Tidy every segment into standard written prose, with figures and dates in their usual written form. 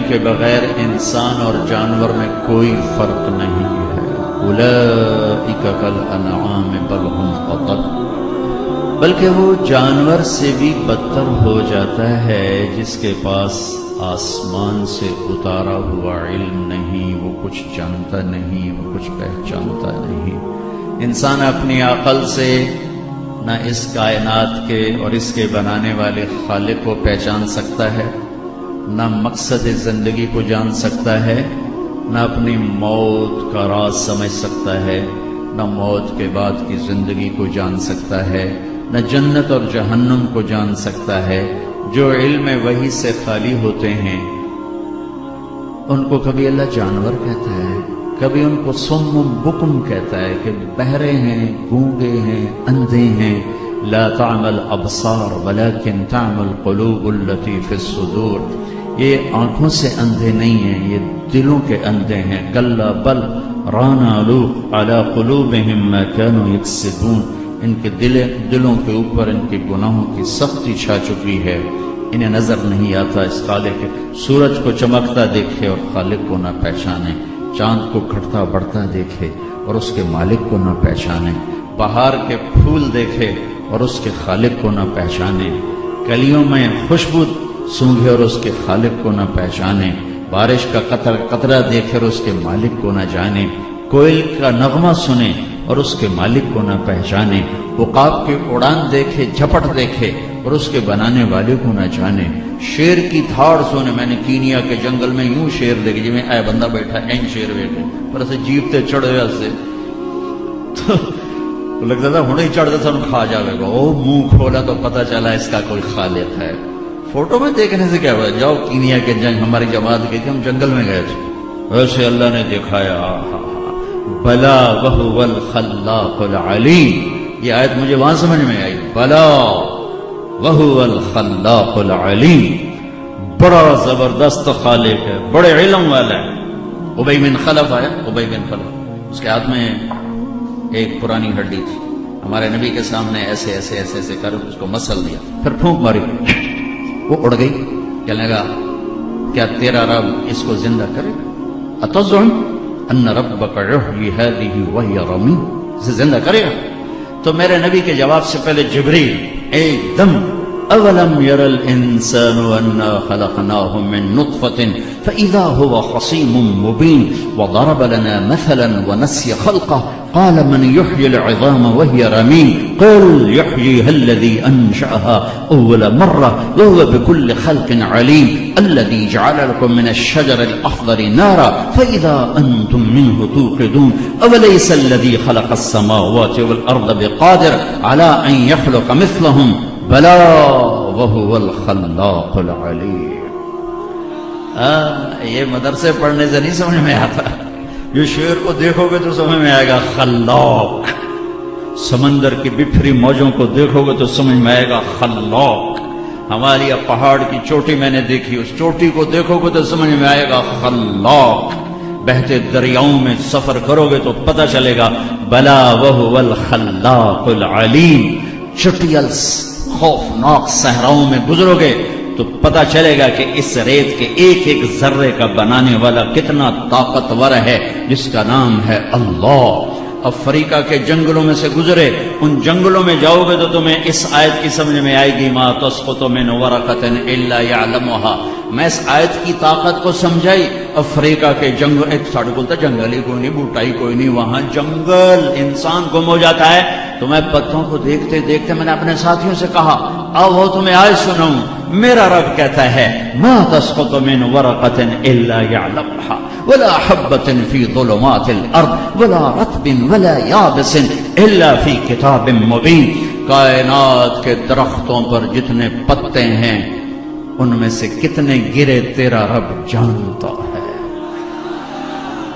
کے بغیر انسان اور جانور میں کوئی فرق نہیں ہے۔ اولئک کالانعام بل هم اضل، بلکہ وہ جانور سے بھی بدتر ہو جاتا ہے جس کے پاس آسمان سے اتارا ہوا علم نہیں، وہ کچھ جانتا نہیں، وہ کچھ پہچانتا نہیں۔ انسان اپنی عقل سے نہ اس کائنات کے اور اس کے بنانے والے خالق کو پہچان سکتا ہے، نہ مقصد زندگی کو جان سکتا ہے، نہ اپنی موت کا راز سمجھ سکتا ہے، نہ موت کے بعد کی زندگی کو جان سکتا ہے، نہ جنت اور جہنم کو جان سکتا ہے۔ جو علم وحی سے خالی ہوتے ہیں ان کو کبھی اللہ جانور کہتا ہے، کبھی ان کو صم بکم کہتا ہے کہ بہرے ہیں، گونگے ہیں، اندھے ہیں۔ لا تعمل ابصار ولكن تعمل القلوب التي في الصدور، یہ آنکھوں سے اندھے نہیں ہیں، یہ دلوں کے اندھے ہیں۔ کلا بل ران على قلوبهم ما كانوا يكسبون، ان کے دلوں کے اوپر ان کے گناہوں کی سختی چھا چکی ہے، انہیں نظر نہیں آتا اس خالق کے۔ سورج کو چمکتا دیکھے اور خالق کو نہ پہچانے، چاند کو کھٹتا بڑھتا دیکھے اور اس کے مالک کو نہ پہچانے، بہار کے پھول دیکھے اور اس کے خالق کو نہ پہچانے، کلیوں میں خوشبو سونگھے اور اس کے خالق کو نہ پہچانے، بارش کا قطرہ دیکھے اور اس کے مالک کو نہ جانے، کوئل کا نغمہ سنے اور اس کے مالک کو نہ پہچانے، عقاب کی اڑان دیکھے، جھپٹ دیکھے اور اس کے بنانے والے کو نہ جانے، شیر کی دھاڑ سنے۔ میں نے کینیا کے جنگل میں یوں شیر دیکھے جی میں اے بندہ بیٹھا این شیر بیٹھے پر اسے جیبتے چڑھ گیا سے تو لگتا تھا ہوں ہی چڑھتا تھا کھا جاوے گا۔ او منہ کھولا تو پتہ چلا اس کا کوئی خالق ہے۔ فوٹو میں دیکھنے سے کیا ہوا، جاؤ کینیا کے جنگ، ہماری جماعت گئی تھی، ہم جنگل میں گئے تھے، ویسے اللہ نے دکھایا۔ بلا وہو الخلاق العلیم، یہ آیت مجھے وہاں سمجھ میں آئی، بلا وہو الخلاق العلیم، بڑا زبردست خالق ہے، بڑے علم والا ہے۔ ابی بن خلف آیا، ابی بن خلف، اس کے ہاتھ میں ایک پرانی ہڈی تھی، ہمارے نبی کے سامنے ایسے ایسے ایسے ایسے کر اس کو مسل دیا، پھر پھونک ماری، وہ اڑ گئی۔ کہنے لگا کیا تیرا رب اس کو زندہ کرے گا؟ اتزعم ان ربک یحیی ہذہ وہی رمیم، اسے زندہ کرے گا؟ تو میرے نبی کے جواب سے پہلے جبریل ایک دم اولم یر الانسان انا خلقناه من نطفة فاذا هو خصیم مبین وضرب لنا مثلا ونسی خلقه قال من يحيي العظام وهي رميم قل يحييها الذي انشأها اول مرة وهو بكل خلق عليم الذي جعل لكم من الشجر الاخضر نارا فاذا انتم منه توقدون اوليس الذي خلق السماوات والارض بقادر على ان يخلق مثلهم بلا وهو الخلاق العلیم۔ یہ مدرسے پڑھنے سے نہیں سمجھ میں آتا، یہ شعر کو دیکھو گے تو سمجھ میں آئے گا خلاق، سمندر کی بکھری موجوں کو دیکھو گے تو سمجھ میں آئے گا خلاق، ہماری پہاڑ کی چوٹی میں نے دیکھی، اس چوٹی کو دیکھو گے تو سمجھ میں آئے گا خلاق، بہتے دریاؤں میں سفر کرو گے تو پتہ چلے گا بلا وہو الخلاق العلیم، چٹیل خوفناک صحراؤں میں گزرو گے تو پتہ چلے گا کہ اس ریت کے ایک ایک ذرے کا بنانے والا کتنا طاقتور ہے، جس کا نام ہے اللہ۔ افریقہ کے جنگلوں میں سے گزرے، ان جنگلوں میں جاؤ گے تو تمہیں اس آیت کی سمجھ میں آئے گی ما تسقط من ورقۃ الا يعلمها۔ میں اس آیت کی طاقت کو سمجھائی۔ افریقہ کے جنگل، ایک ساڑھے بولتا جنگل ہی کوئی نہیں، بوٹائی کوئی نہیں، وہاں جنگل، انسان گم ہو جاتا ہے۔ تو میں پتوں کو دیکھتے دیکھتے میں نے اپنے ساتھیوں سے کہا آؤ وہ تمہیں آج سناؤں، میرا رب کہتا ہے ما تسقط من ورقۃ الا يعلمها ولا حبۃ فی ظلمات الارض ولا رطب ولا یابس الا فی کتاب مبین۔ کائنات کے درختوں پر جتنے پتے ہیں ان میں سے کتنے گرے تیرا رب جانتا ہے،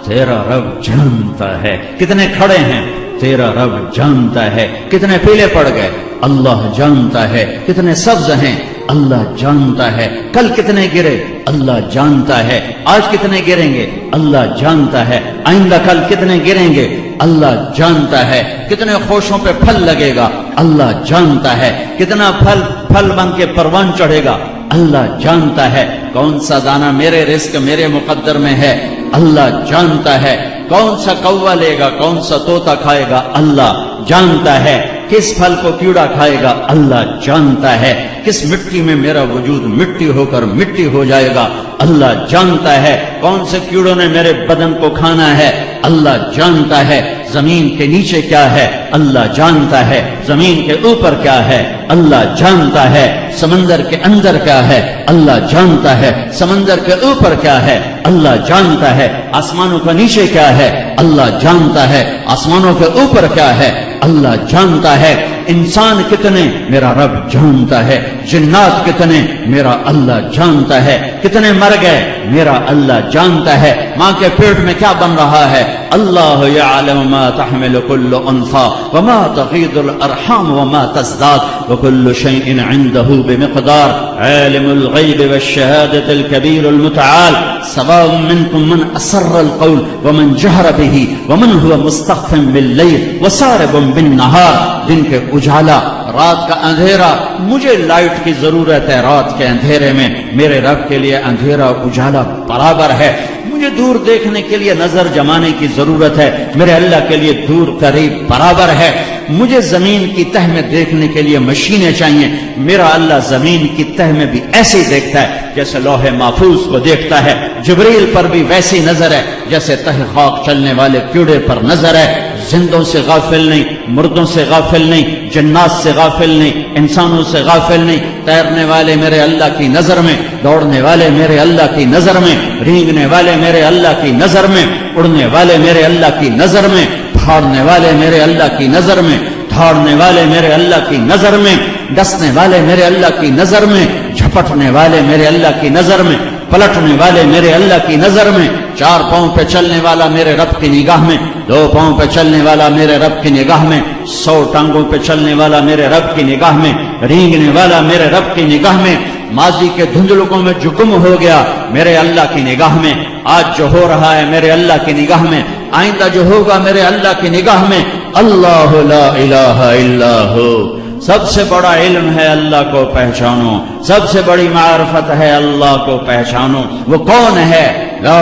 تیرا رب جانتا ہے، کتنے کھڑے ہیں تیرا رب جانتا ہے، کتنے پیلے پڑ گئے اللہ جانتا ہے، کتنے سبز ہیں اللہ جانتا ہے، کل کتنے گرے اللہ جانتا ہے، آج کتنے گریں گے اللہ جانتا ہے، آئندہ کل کتنے گریں گے اللہ جانتا ہے، کتنے خوشوں پہ پھل لگے گا اللہ جانتا ہے، کتنا پھل بن کے پروان چڑھے گا اللہ جانتا ہے، کون سا دانہ میرے رزق میرے مقدر میں ہے اللہ جانتا ہے، کون سا کوا لے گا کون سا طوطا کھائے گا اللہ جانتا ہے، کس پھل کو کیڑا کھائے گا اللہ جانتا ہے، کس مٹی میں میرا وجود مٹی ہو کر مٹی ہو جائے گا اللہ جانتا ہے، کون سے کیڑوں نے میرے بدن کو کھانا ہے اللہ جانتا ہے، زمین کے نیچے کیا ہے اللہ جانتا ہے، زمین کے اوپر کیا ہے اللہ جانتا ہے، سمندر کے اندر کیا ہے اللہ جانتا ہے، سمندر کے اوپر کیا ہے اللہ جانتا ہے، آسمانوں کا نیچے کیا ہے اللہ جانتا ہے، آسمانوں کے اوپر کیا ہے اللہ جانتا ہے، انسان کتنے میرا رب جانتا ہے، جنات کتنے میرا اللہ جانتا ہے، کتنے مر گئے میرا اللہ جانتا ہے، ماں کے پیٹ میں کیا بن رہا ہے اللہ یعلم ما تحمل كل انثى وما تغيض الارحام وما تزداد وكل شيء عنده بمقدار عالم الغيب والشهادة الكبير المتعال سواء منكم من اسر القول ومن جهر به ومن هو مستخف بالليل وسارب بالنهار، دن کے اجالا رات کا اندھیرا، مجھے لائٹ کی ضرورت ہے رات کے اندھیرے میں، میرے رب کے لیے اندھیرا اجالا برابر ہے، مجھے دور دیکھنے کے لیے نظر جمانے کی ضرورت ہے، میرے اللہ کے لیے دور قریب برابر ہے، مجھے زمین کی تہ میں دیکھنے کے لیے مشینیں چاہیے، میرا اللہ زمین کی تہ میں بھی ایسے ہی دیکھتا ہے جیسے لوح محفوظ کو دیکھتا ہے، جبریل پر بھی ویسی نظر ہے جیسے تہ خاک چلنے والے کیڑے پر نظر ہے، زندوں سے غافل نہیں، مردوں سے غافل نہیں، جنات سے غافل نہیں، انسانوں سے غافل نہیں، تیرنے والے میرے اللہ کی نظر میں، دوڑنے والے میرے اللہ کی نظر میں، رینگنے والے میرے اللہ کی نظر میں، اڑنے والے میرے اللہ کی نظر میں، پھاڑنے والے میرے اللہ کی نظر میں، دھاڑنے والے میرے اللہ کی نظر میں، ڈسنے والے میرے اللہ کی نظر میں، جھپٹنے والے میرے اللہ کی نظر میں، پلٹنے والے میرے اللہ کی نظر میں، چار پاؤں پہ چلنے والا میرے رب کی نگاہ میں، دو پاؤں پہ چلنے والا میرے رب کی نگاہ میں، 100 ٹانگوں پہ چلنے والا میرے رب کی نگاہ میں، رینگنے والا میرے رب کی نگاہ میں، ماضی کے دھندلکوں میں جو گم ہو گیا میرے اللہ کی نگاہ میں، آج جو ہو رہا ہے میرے اللہ کی نگاہ میں، آئندہ جو ہوگا میرے اللہ کی نگاہ میں، اللہ لا الہ الا ہو، سب سے بڑا علم ہے اللہ کو پہچانو، سب سے بڑی معرفت ہے اللہ کو پہچانو، وہ کون ہے لا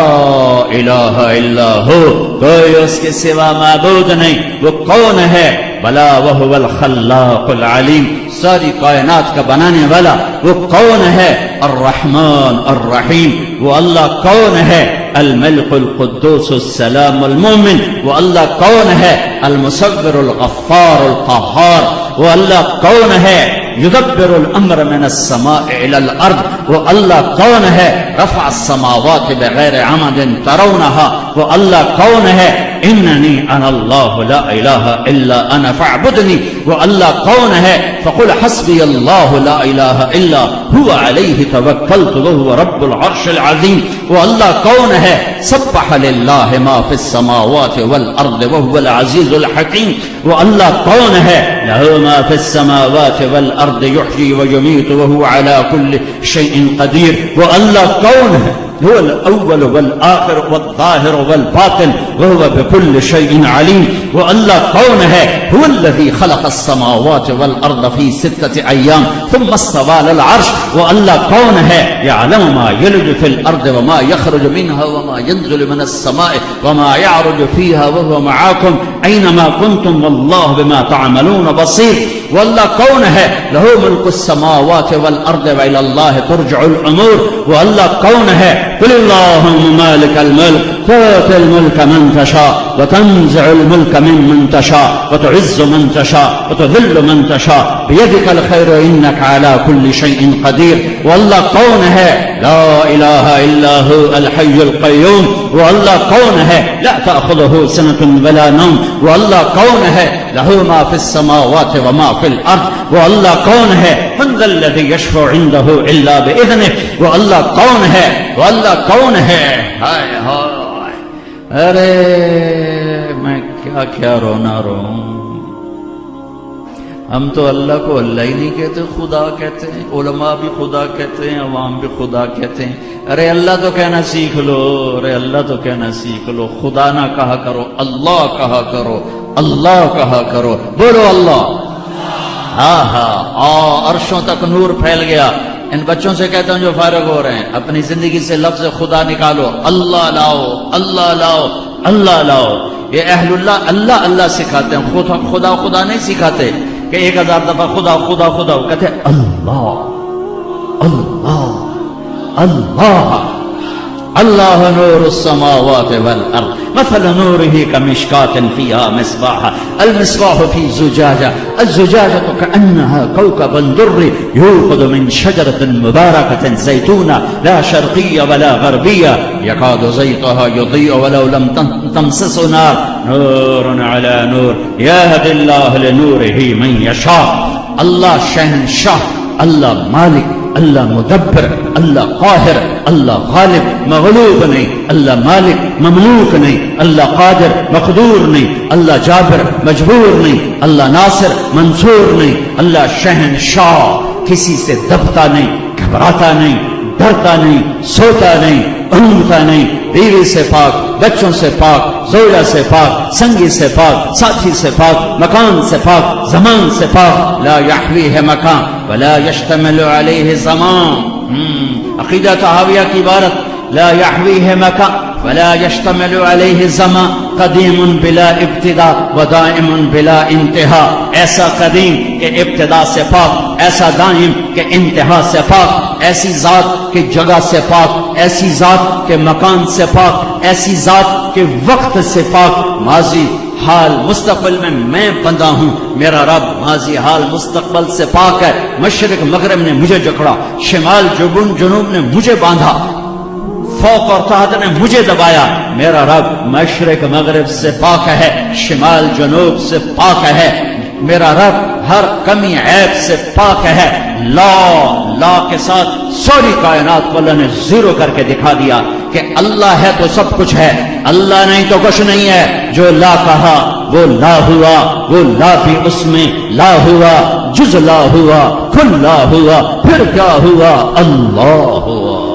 الہ الا ہو، کوئی اس کے سوا معبود نہیں، وہ کون ہے بلا وہو الخلاق العلیم، ساری کائنات کا بنانے والا وہ کون ہے الرحمن الرحیم، وہ اللہ کون ہے الملک القدوس السلام المؤمن، وہ اللہ کون ہے المصور الغفار القہار، وہ اللہ کون ہے یدبر الامر من السماء الى الارض، وہ اللہ کون ہے رفع السماوات بغیر عمد ترونها، وہ اللہ کون ہے اننی انا اللہ لا الہ الا انا فاعبدنی، وہ اللہ کون ہے فقل حسبی اللہ لا الہ الا هو علیہ توکلت وهو رب العرش العظیم، وہ اللہ کون ہے سبح للہ ما فی السماوات والارض وهو العزیز الحکیم، وہ اللہ کون ہے لہ ما فی السماوات والارض یحیی ویمیت وهو علی کل شیء قدیر، وہ اللہ کون ہے هو الاول والآخر والظاہر والباطن وهو بكل شيء عليم، وہ اللہ کون ہے هو الذي خلق السماوات والارض في 6 ايام ثم استوى على العرش، وہ اللہ کون ہے يعلم ما يلج في الارض وما يخرج منها وما ينزل من السماء وما يعرج فيها وهو معاكم اينما كنتم والله بما تعملون بصير، وہ اللہ کون ہے له ملك السماوات والارض والى الله ترجع الامور، وہ اللہ کون ہے قل اللهم مالك الملك تؤتي الملك من تشاء وتنزع الملك ممن تشاء وتعز من تشاء وتذل من تشاء بيدك الخير انك على كل شيء قدير، والله کون ہے لا الہ الا هو الحي القيوم، والله کون ہے لا تأخذه سنة ولا نوم، والله کون ہے له ما في السماوات وما في الارض، والله کون ہے من ذا الذي يشفع عنده الا باذنه، والله کون ہے والله کون ہے ہائے ہائے، ارے میں کیا کیا رونا رہوں، ہم تو اللہ کو اللہ ہی نہیں کہتے خدا کہتے ہیں، علماء بھی خدا کہتے ہیں، عوام بھی خدا کہتے ہیں، ارے اللہ تو کہنا سیکھ لو، ارے اللہ تو کہنا سیکھ لو، خدا نہ کہا کرو اللہ کہا کرو، اللہ کہا کرو، بولو اللہ، ہاں ہاں عرشوں تک نور پھیل گیا، ان بچوں سے کہتا ہوں جو فارغ ہو رہے ہیں اپنی زندگی سے لفظ خدا نکالو، اللہ لاؤ، اللہ لاؤ، اللہ لاؤ۔ یہ اہل اللہ اللہ اللہ سکھاتے ہیں، خدا خدا نہیں سکھاتے کہ 1000 دفعہ خدا خدا خدا، کہتے ہیں اللہ اللہ اللہ۔ اللہ نور السماوات والارض مثل نوره كمشكاة فيها مصباح المصباح في زجاجة الزجاجة كأنها كوكب دري يوقد من شجرة مباركة زيتونة لا شرقية ولا غربية يكاد زيتها يضيء ولو لم تمسس نار نور على نور يهدي الله لنوره من يشاء۔ اللہ شہنشاہ، اللہ مالک، اللہ مدبر، اللہ قاہر، اللہ غالب مغلوب نہیں، اللہ مالک مملوک نہیں، اللہ قادر مقدور نہیں، اللہ جابر مجبور نہیں، اللہ ناصر منصور نہیں، اللہ شہنشاہ، کسی سے دبتا نہیں، گھبراتا نہیں، ڈرتا نہیں، سوتا نہیں، اونگتا نہیں، بیوی سے پاک، بچوں سے پاک، زوجہ سے پاک، سنگی سے پاک، ساتھی سے پاک، مکان سے پاک، زمان سے پاک۔ لا یحویہ مکان ولا یشتمل علیہ زمان۔ عقیدہ طحاویہ کی عبارت، لا یحویہ مکان ولا یشتمل علیہ زمان، قدیم بلا ابتدا و دائم بلا انتہا۔ ایسا قدیم کہ ابتدا سے پاک، ایسا دائم کہ انتہا سے پاک، ایسی ذات کہ جگہ سے پاک، ایسی ذات کہ مکان سے پاک، ایسی ذات کہ وقت سے پاک۔ ماضی حال مستقبل میں بندہ ہوں، میرا رب ماضی حال مستقبل سے پاک ہے۔ مشرق مغرب نے مجھے جکڑا، شمال جنوب نے مجھے باندھا، فوق اور تحت نے مجھے دبایا، میرا رب مشرق مغرب سے پاک ہے، شمال جنوب سے پاک ہے، میرا رب ہر کمی عیب سے پاک ہے۔ لا کے ساتھ ساری کائنات کو اللہ نے زیرو کر کے دکھا دیا کہ اللہ ہے تو سب کچھ ہے، اللہ نہیں تو کچھ نہیں ہے۔ جو لا کہا وہ لا ہوا، وہ لا بھی اس میں لا ہوا، جز لا ہوا، کل لا ہوا، پھر کیا ہوا؟ اللہ ہوا۔